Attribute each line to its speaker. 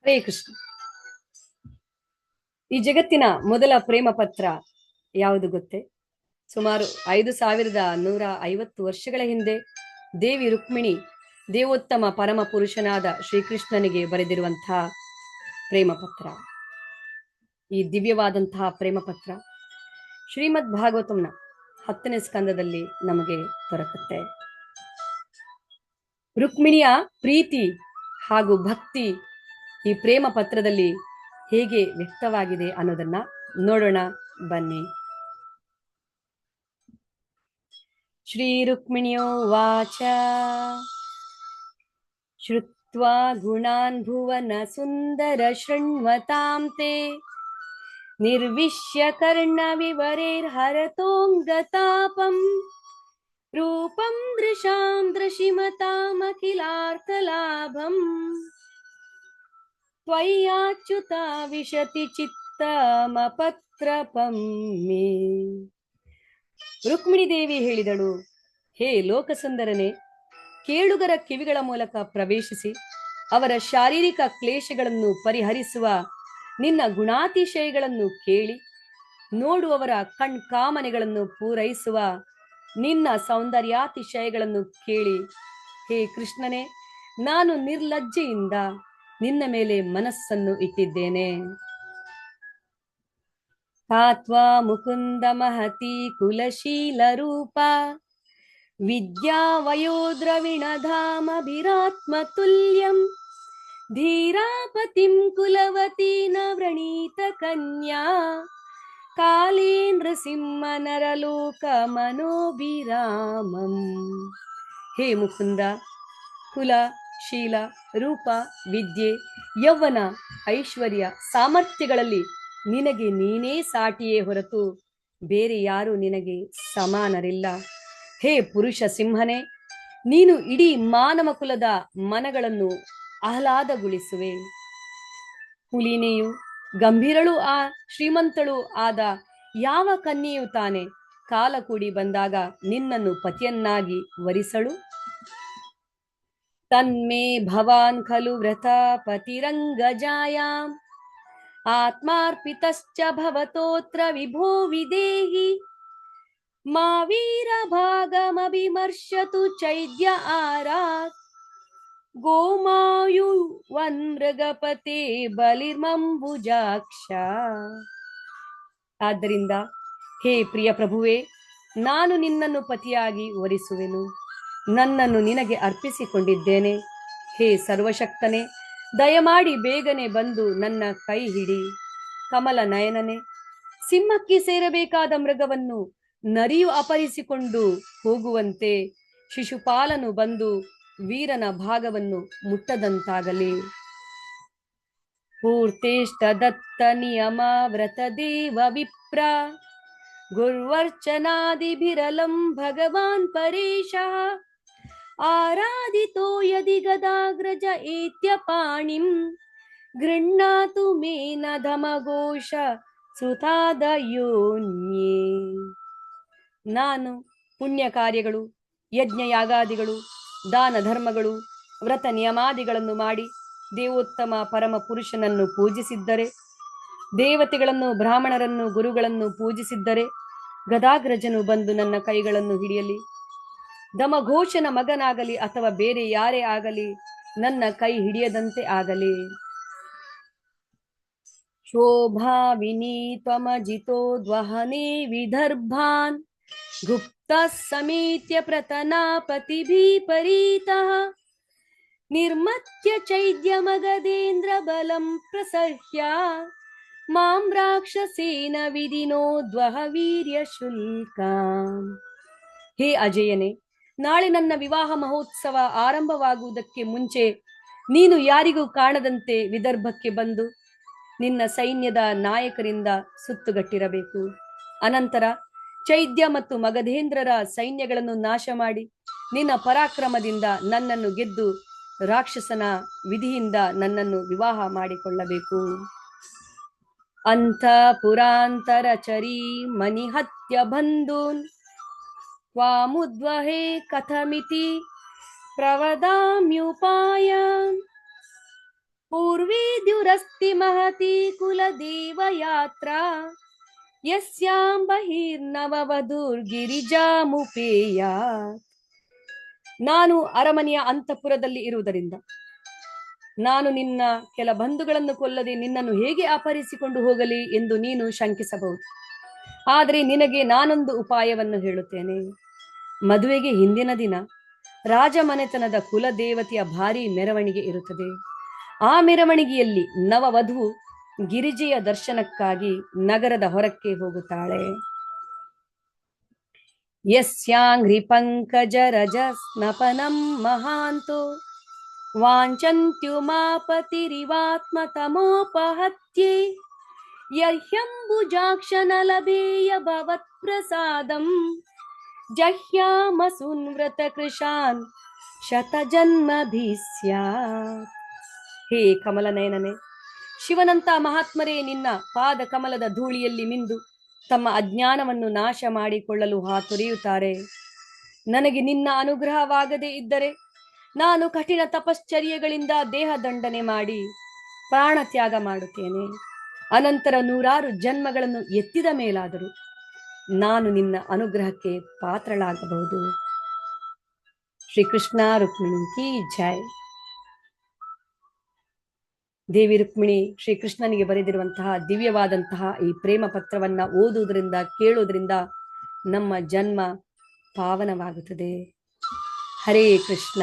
Speaker 1: ಹರೇ ಕೃಷ್ಣ. ಈ ಜಗತ್ತಿನ ಮೊದಲ ಪ್ರೇಮ ಪತ್ರ ಯಾವುದು ಗೊತ್ತೇ? ಸುಮಾರು 5150 ವರ್ಷಗಳ ಹಿಂದೆ ದೇವಿ ರುಕ್ಮಿಣಿ ದೇವೋತ್ತಮ ಪರಮ ಪುರುಷನಾದ ಶ್ರೀಕೃಷ್ಣನಿಗೆ ಬರೆದಿರುವಂತಹ ಪ್ರೇಮ ಪತ್ರ. ಈ ದಿವ್ಯವಾದಂತಹ ಪ್ರೇಮ ಪತ್ರ ಶ್ರೀಮದ್ ಭಾಗವತಂನ 10ನೇ ಸ್ಕಂದದಲ್ಲಿ ನಮಗೆ ದೊರಕುತ್ತೆ. ರುಕ್ಮಿಣಿಯ ಪ್ರೀತಿ ಹಾಗೂ ಭಕ್ತಿ ಈ ಪ್ರೇಮ ಪತ್ರದಲ್ಲಿ ಹೇಗೆ ವ್ಯಕ್ತವಾಗಿದೆ ಅನ್ನೋದನ್ನ ನೋಡೋಣ ಬನ್ನಿ. ಶ್ರೀ ರುಕ್ಮಿಣಿಯೋ ವಾಚ ಶ್ರುತ್ವಾ ಗುಣಾನ್ ಭುವನ ಸುಂದರ ಶೃಣ್ವತಾಂ ತೇ ನಿರ್ವಿಶ್ಯ ಕರ್ಣ ವಿವರೇರ್ಹರತೋಂಗತಾಪಂ ರೂಪಂ ದೃಶಾಂ ದೃಶಿಮತಾಮಖಿಲಾರ್ಥಲಾಭಂ ತ್ವಯ್ಯಾಚ್ಯುತಾ ವಿಶತಿ ಚಿತ್ತಮಪತ್ರಪಂ ಮೇ. ರುಕ್ಮಿಣಿ ದೇವಿ ಹೇಳಿದಳು, ಹೇ ಲೋಕಸುಂದರನೇ, ಕೇಳುಗರ ಕಿವಿಗಳ ಮೂಲಕ ಪ್ರವೇಶಿಸಿ ಅವರ ಶಾರೀರಿಕ ಕ್ಲೇಶಗಳನ್ನು ಪರಿಹರಿಸುವ ನಿನ್ನ ಗುಣಾತಿಶಯಗಳನ್ನು ಕೇಳಿ ನೋಡುವವರ ಕಣ್ಕಾಮನೆಗಳನ್ನು ಪೂರೈಸುವ ನಿನ್ನ ಸೌಂದರ್ಯಾತಿಶಯಗಳನ್ನು ಕೇಳಿ, ಹೇ ಕೃಷ್ಣನೇ, ನಾನು ನಿರ್ಲಜ್ಜೆಯಿಂದ ನಿನ್ನ ಮೇಲೆ ಮನಸ್ಸನ್ನು ಇಟ್ಟಿದ್ದೇನೆ. ತಾತ್ವಾ ಮುಕುಂದ ಮಹತಿ ಕುಲಶೀಲ ರೂಪ ವಿದ್ಯಾ ವಯೋದ್ರವಿಣಧಾಮಭಿರಾತ್ಮ ತುಲ್ಯಂ ಧೀರಾಪತಿಂ ಕುಲವತೀನ ವ್ರಣೀತ ಕನ್ಯಾ ಕಾಲೇಂದ್ರ ಸಿಂಹ ನರಲೋಕ ಮನೋಭಿರಾಮಂ. ಹೇ ಮುಕುಂದ, ಕುಲ, ಶೀಲ, ರೂಪ, ವಿದ್ಯೆ, ಯೌವನ, ಐಶ್ವರ್ಯ, ಸಾಮರ್ಥ್ಯಗಳಲ್ಲಿ ನಿನಗೆ ನೀನೇ ಸಾಟಿಯೇ ಹೊರತು ಬೇರೆ ಯಾರು ನಿನಗೆ ಸಮಾನರಿಲ್ಲ. ಹೇ ಪುರುಷ ಸಿಂಹನೇ, ನೀನು ಇಡೀ ಮಾನವ ಕುಲದ ಮನಗಳನ್ನು ಆಹ್ಲಾದಗೊಳಿಸುವೆ. ಕುಲೀನೆಯು ಗಂಭೀರಳು ಶ್ರೀಮಂತಳು ಆದ ಯಾವ ಕನ್ಯೆಯು ತಾನೆ ಕಾಲ ಕೂಡಿ ಬಂದಾಗ ನಿನ್ನನ್ನು ಪತಿಯನ್ನಾಗಿ ವರಿಸಳು? ತನ್ಮೇ ಭವಾನ್ ಖಲು ವ್ರತ ಪತಿರಂಗಜಾಯಾಂ ಆತ್ಮಾರ್ಪಿತಶ್ಚ ಭವತೋತ್ರ ವಿಭೋ ವಿದೇಹಿ ಮಾ ವೀರ ಭಾಗಮಭಿಮರ್ಶತು ಚೈದ್ಯ ಆರಾತ್ ಗೋಮಾಯುವನ್ಮೃಗಪತೆ ಬಲಿರ್ಮಂಬುಜಾಕ್ಷ. ಆದ್ದರಿಂದ ಹೇ ಪ್ರಿಯ ಪ್ರಭುವೇ, ನಾನು ನಿನ್ನನ್ನು ಪತಿಯಾಗಿ ವರಿಸುವೆನು, ನನ್ನನ್ನು ನಿನಗೆ ಅರ್ಪಿಸಿಕೊಂಡಿದ್ದೇನೆ. ಹೇ ಸರ್ವಶಕ್ತನೇ, ದಯಮಾಡಿ ಬೇಗನೆ ಬಂದು ನನ್ನ ಕೈ ಹಿಡಿ. ಕಮಲ ನಯನನೆ, ಸಿಂಹಕ್ಕೆ ಸೇರಬೇಕಾದ ಮೃಗವನ್ನು ನರಿಯು ಅಪಹರಿಸಿಕೊಂಡು ಹೋಗುವಂತೆ ಶಿಶುಪಾಲನು ಬಂದು ವೀರನ ಭಾಗವನ್ನು ಮುಟ್ಟದಂತಾಗಲಿ. ಪೂರ್ತೇಷ್ಟ ದತ್ತ ನಿಯಮ ವ್ರತ ದೇವ ವಿಪ್ರ ಗುರ್ವರ್ಚನಾದಿಭಿರಲಂ ಭಗವಾನ್ ಪರೇಶಃ ಆರಾಧಿತೋ ಯದಿ ಗದಾಗ್ರಜ ಏತ್ಯ ಪಾಣಿಂ ಗೃಹ್ಣಾತು ಮೇನ ಧಮಘೋಷ ಸುತಾದಯೋನ್ಯೇ. ನಾನು ಪುಣ್ಯ ಕಾರ್ಯಗಳು, ಯಜ್ಞ ಯಾಗಾದಿಗಳು, ದಾನ ಧರ್ಮಗಳು, ವ್ರತ ನಿಯಮಾದಿಗಳನ್ನು ಮಾಡಿ ದೇವೋತ್ತಮ ಪರಮ ಪುರುಷನನ್ನು ಪೂಜಿಸಿದ್ದರೆ, ದೇವತೆಗಳನ್ನು, ಬ್ರಾಹ್ಮಣರನ್ನು, ಗುರುಗಳನ್ನು ಪೂಜಿಸಿದ್ದರೆ ಗದಾಗ್ರಜನು ಬಂದು ನನ್ನ ಕೈಗಳನ್ನು ಹಿಡಿಯಲಿ. ದಮಘೋಷನ ಮಗನಾಗಲಿ ಅಥವಾ ಬೇರೆ ಯಾರೇ ಆಗಲಿ ನನ್ನ ಕೈ ಹಿಡಿಯದಂತೆ ಆಗಲಿ. ಶೋಭಾವಿನಿ ತ್ವಮಜಿತೋ ದ್ವಹನೆ ವಿದರ್ಭಾನ್ ಗುಪ್ತ ಸಮೇತ್ಯ ಪ್ರತನಾಪತಿಭಿಪರೀತಃ ನಿರ್ಮತ್ಯ ಚೈದ್ಯ ಮಗಧೇಂದ್ರ ಬಲಂ ಪ್ರಸಹ್ಯ ಮಾಂ ರಾಕ್ಷಸೇನ ವಿಧಿನೋ ದ್ವಹ ವೀರ್ಯ ಶುಲ್ಕ. ಹೇ ಅಜಯನೇ, ನಾಳೆ ನನ್ನ ವಿವಾಹ ಮಹೋತ್ಸವ ಆರಂಭವಾಗುವುದಕ್ಕೆ ಮುಂಚೆ ನೀನು ಯಾರಿಗೂ ಕಾಣದಂತೆ ವಿದರ್ಭಕ್ಕೆ ಬಂದು ನಿನ್ನ ಸೈನ್ಯದ ನಾಯಕರಿಂದ ಸುತ್ತುಗಟ್ಟಿರಬೇಕು. ಅನಂತರ ಚೈದ್ಯ ಮತ್ತು ಮಗಧೇಂದ್ರರ ಸೈನ್ಯಗಳನ್ನು ನಾಶ ಮಾಡಿ ನಿನ್ನ ಪರಾಕ್ರಮದಿಂದ ನನ್ನನ್ನು ಗೆದ್ದು ರಾಕ್ಷಸನ ವಿಧಿಯಿಂದ ನನ್ನನ್ನು ವಿವಾಹ ಮಾಡಿಕೊಳ್ಳಬೇಕು. ಅಂತ ಪುರಾಂತರ ಚರೀ ಮನಿಹತ್ಯ ಬಂಧೂನ್ ತ್ವಾಮುದ್ವಹೇ ಕಥಮಿತಿ ಪ್ರವದಾಮ್ಯುಪಾಯ. पूर्वीद्युरस्ति महती कुलदेवयात्रा यस्यां बहिर्नವವಧೂರ್ಗಿರಿಜಾಮುಪೇಯಾತ್. ನಾನು ಅರಮನೆಯ ಅಂತಃಪುರದಲ್ಲಿ ಇರುವುದರಿಂದ ನಾನು ನಿನ್ನ ಕೆಲ ಬಂಧುಗಳನ್ನು ಕೊಲ್ಲದೆ ನಿನ್ನನ್ನು ಹೇಗೆ ಅಪಹರಿಸಿಕೊಂಡು ಹೋಗಲಿ ಎಂದು ನೀನು ಶಂಕಿಸಬಹುದು. ಆದರೆ ನಿನಗೆ ನಾನೊಂದು ಉಪಾಯವನ್ನು ಹೇಳುತ್ತೇನೆ. ಮದುವೆಗೆ ಹಿಂದಿನ ದಿನ ರಾಜಮನೆತನದ ಕುಲದೇವತೆಯ ಭಾರಿ ಮೆರವಣಿಗೆ ಇರುತ್ತದೆ. ಆ ಮೆರವಣಿಗೆಯಲ್ಲಿ ನವವಧು ಗಿರಿಜೆಯ ದರ್ಶನಕ್ಕಾಗಿ ನಗರದ ಹೊರಕ್ಕೆ ಹೋಗುತ್ತಾಳೆ. ಯಸ್ಯಾಂಘ್ರಿ ಪಂಕಜ ರಜ ಸ್ನಪನಂ ಮಹಾಂತೋ ವಾಂಚಂತ್ಯುಮಾಪತಿರಿವಾತ್ಮತಮೋಪಹತ್ಯೆ ಯಹ್ಯಂಬುಜಾಕ್ಷನಲಭೇಯ ಭವತ್ಪ್ರಸಾದಂ ಜಹ್ಯಾಮಸುನ್ವೃತ ಕೃಶಾನ್ ಶತಜನ್ಮಭಿಸ್ಯಾತ್. ಹೇ ಕಮಲನಯನನೆ, ಶಿವನಂತ ಮಹಾತ್ಮರೇ ನಿನ್ನ ಪಾದ ಕಮಲದ ಧೂಳಿಯಲ್ಲಿ ಮಿಂದು ತಮ್ಮ ಅಜ್ಞಾನವನ್ನು ನಾಶ ಮಾಡಿಕೊಳ್ಳಲು ಹಾತೊರೆಯುತ್ತಾರೆ. ನನಗೆ ನಿನ್ನ ಅನುಗ್ರಹವಾಗದೇ ಇದ್ದರೆ ನಾನು ಕಠಿಣ ತಪಶ್ಚರ್ಯಗಳಿಂದ ದೇಹ ದಂಡನೆ ಮಾಡಿ ಪ್ರಾಣ ತ್ಯಾಗ ಮಾಡುತ್ತೇನೆ. ಅನಂತರ 100 ಜನ್ಮಗಳನ್ನು ಎತ್ತಿದ ಮೇಲಾದರೂ ನಾನು ನಿನ್ನ ಅನುಗ್ರಹಕ್ಕೆ ಪಾತ್ರಳಾಗಬಹುದು. ಶ್ರೀಕೃಷ್ಣ ರುಕ್ಮಿಣಿ ಕಿ ಜೈ. ದೇವಿ ರುಕ್ಮಿಣಿ ಶ್ರೀಕೃಷ್ಣನಿಗೆ ಬರೆದಿರುವಂತಹ ದಿವ್ಯವಾದಂತಹ ಈ ಪ್ರೇಮ ಪತ್ರವನ್ನ ಓದುವುದರಿಂದ ಕೇಳುವುದರಿಂದ ನಮ್ಮ ಜನ್ಮ ಪಾವನವಾಗುತ್ತದೆ. ಹರೇ ಕೃಷ್ಣ.